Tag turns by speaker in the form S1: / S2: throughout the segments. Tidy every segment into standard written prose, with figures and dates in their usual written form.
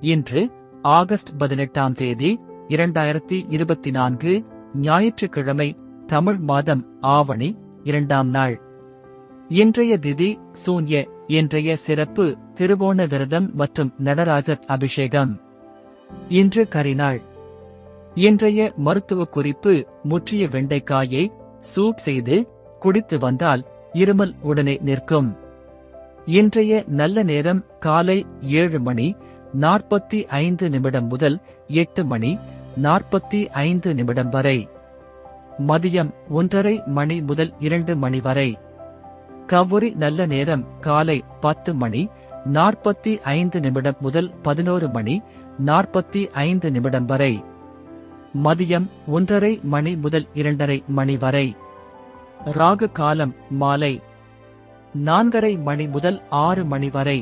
S1: இன்று ஆகஸ்ட் 18ஆம் தேதி 2024 ஞாயிற்றுக்கிழமை, தமிழ் மாதம் ஆவணி 2ஆம் நாள். இன்றைய திதி சூன்ய. இன்றைய சிறப்பு திருவோண விரதம் மற்றும் நடராஜர் அபிஷேகம். இன்று கரிநாள். இன்றைய மருத்துவ குறிப்பு: முற்றிய வெண்டைக்காயை சூப் செய்து குடித்து வந்தால் இருமல் உடனே நிற்கும். இன்றைய நல்ல நேரம் காலை 7:45 முதல் 8:45 வரை. மதியம் 1:30 முதல் 2 வரை. கவுரி நல்ல நேரம் காலை 10:45 முதல் 11:45 வரை. மதியம் 1:30 முதல் 2:30 வரை. ராகு காலம் மாலை 4:30 முதல் 6 வரை.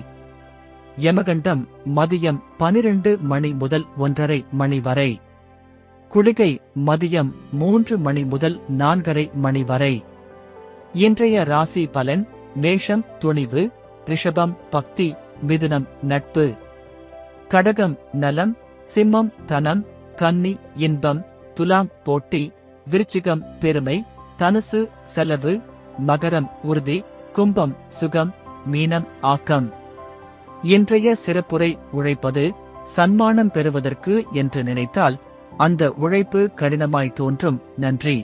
S1: யமகண்டம் மதியம் 12 முதல் 1:30 வரை. குளிகை மதியம் 3 முதல் 4:30 வரை. இன்றைய ராசி பலன்: மேஷம் துணிவு, ரிஷபம் பக்தி, மிதுனம் நட்பு, கடகம் நலம், சிம்மம் தனம், கன்னி இன்பம், துலாம் போட்டி, விருச்சிகம் பெருமை, தனுசு செலவு, மகரம் உறுதி, கும்பம் சுகம், மீனம் ஆக்கம். இன்றைய சிறப்புரை: உழைப்பது சன்மானம் பெறுவதற்கு என்று நினைத்தால் அந்த உழைப்பு கடினமாய் தோன்றும். நன்றி.